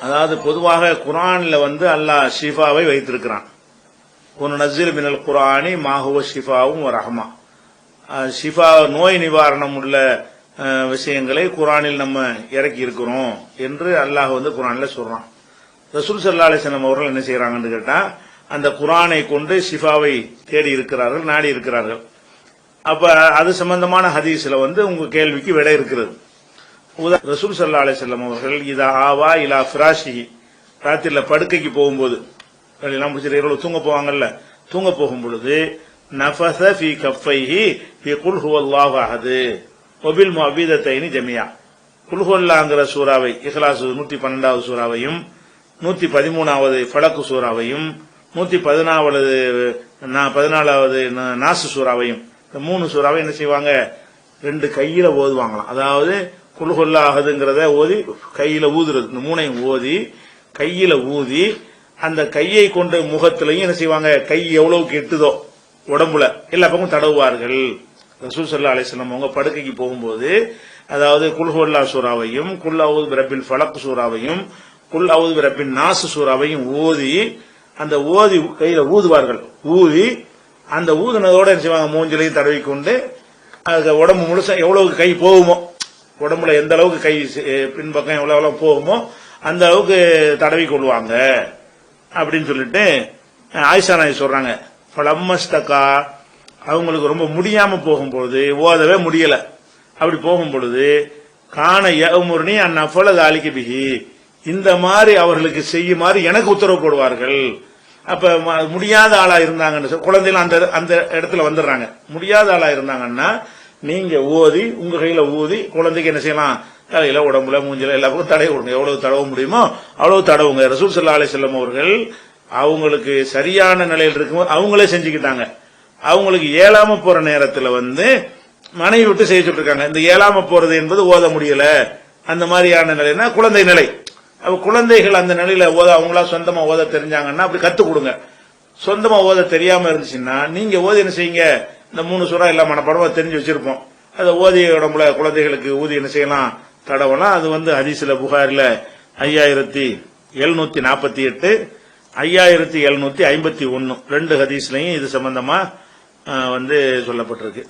அதாவது பொதுவாக குர்ஆன்ல அல்லாஹ் ஷிஃபாவை வைத்திருக்கிறான். நஸ்ஸில் மினல் குர்ஆனி மா ஹுவ ஷிஃபாவும் வ ரஹ்மா. ஷிஃபா நோய் நிவாரணம் உள்ள விஷயங்களை குர்ஆனில் நம்ம இறக்கி இருக்கிறோம் என்று அல்லாஹ் குர்ஆன்ல சொல்றான். ரசூல் ஸல்லல்லாஹு அலைஹி வஸல்லம் அவர்கள் என்ன செய்யறாங்கன்னு கேட்டா, அந்த குர்ஆனை கொண்டு ஷிஃபாவை தேடி இருக்கிறார்கள், நாடி இருக்கிறார்கள். அப்ப அது சம்பந்தமான ஹதீஸ்ல உங்க கேள்விக்கு விடை இருக்கிறது. ரசூல் ஸல்லல்லாஹு அலைஹி வஸல்லம் அவர்கள் இதா ஆவா இலா ஃபிராஷிஹி, ராத்திரில படுக்கைக்கு போகும்போது, எல்லாம் முடிச்சிட்டு இரவு தூங்க போவாங்கல்ல, தூங்க போகும் பொழுது நஃபஸ ஃபீ கஃபைஹி ஃபீ குல் ஹுவல்லாஹு அஹத் வபில் முஅவ்விதத்தைனி ஜமியா. குல் ஹுவல்லாஹ்ங்கற சூராவை, இக்லாஸ் 112வது சூராவையும் 113வது ஃபலக் சூராவையும் 114வது நாஸ் சூராவையும், இந்த 3 சூறாவை என்ன செய்வாங்க, 2 கையில ஓதுவாங்களாம். அதாவது குல் ஹுவல்லாஹுங்கிறத ஓதி கையில ஊதுறது, இந்த 3ஐயும் ஓதி கையில ஊதி அந்த கையை கொண்டு முகத்திலையும் என்ன செய்வாங்க, கை எவ்வளவுக்கு எட்டுதோ உடம்புல எல்லா பக்கமும் தடவுவார்கள். ரசூல் ஸல்லல்லாஹு அலைஹி வஸல்லம் அவங்க படுக்கைக்கு போகும்போது, அதாவது குல் ஹுவல்லாஹ் சூராவையும் குல் அஊது பிரப்பில் ஃபலக் சூராவையும் குல் அஊது பிரப்பின் நாஸ் சூராவையும் ஓதி அந்த ஓதி கையில ஊதுவார்கள். ஊதி அந்த ஊதுனதோட என்ன செய்வாங்க, மூஞ்சிலையும் தடவி கொண்டு உடம்பு முழுசா எவ்வளவுக்கு கை போகுமோ, உடம்புல எந்த அளவுக்கு கை பின்பக்கம் எவ்வளவு போகுமோ அந்த அளவுக்கு தடவி கொள்வாங்க அப்படின்னு சொல்லிட்டு ஆயிஷா நாயகி சொல்றாங்க. பலம்மஸ்தகா, அவங்களுக்கு ரொம்ப முடியாம போகும்போது, ஓதவே முடியல, அப்படி போகும் பொழுது காண யமுர்னி அந்நஃபல தாலிக பிஹி, இந்த மாதிரி அவர்களுக்கு செய்யுமாறு எனக்கு உத்தரவு போடுவார்கள். அப்ப முடியாத ஆளா இருந்தாங்கன்னு, குழந்தைகள் அந்த இடத்துல வந்துடுறாங்க. முடியாத ஆளா இருந்தாங்கன்னா நீங்க ஓதி உங்க கையில ஊதி குழந்தைக்கு என்ன செய்யலாம், தலையில உடம்புல மூஞ்சில எல்லா பக்கம் தடவை விடுங்க, எவ்வளவு தடவ முடியுமோ அவ்வளவு தடவுங்க. ரசூல் ஸல்லல்லாஹு அலைஹி வஸல்லம் அவர்கள் அவங்களுக்கு சரியான நிலையில் இருக்கும்போது அவங்களே செஞ்சுக்கிட்டாங்க. அவங்களுக்கு ஏழாம போற நேரத்துல மனைவி விட்டு செய்ய சொல்லிருக்காங்க. இந்த ஏழாம போறது என்பது ஓத முடியல, அந்த மாதிரியான நிலைனா குழந்தை நிலை. குழந்தைகள் அந்த நிலையில அவங்களா சொந்தமா ஓத தெரிஞ்சாங்கன்னா அப்படி கத்து கொடுங்க. சொந்தமா ஓத தெரியாம இருந்துச்சுன்னா நீங்க ஓதி என்ன செய்யுங்க, இந்த 3 சூறா எல்லாம் மனப்பாடமா தெரிஞ்சு வச்சிருப்போம், அதை ஓதிய உடம்புல குழந்தைகளுக்கு ஊதி என்ன செய்யலாம், தடவலாம். அது ஹதீஸ்ல புகாரில 5748 5751 2 ஹதீஸ்லயும் இது சம்பந்தமா சொல்லப்பட்டிருக்கு.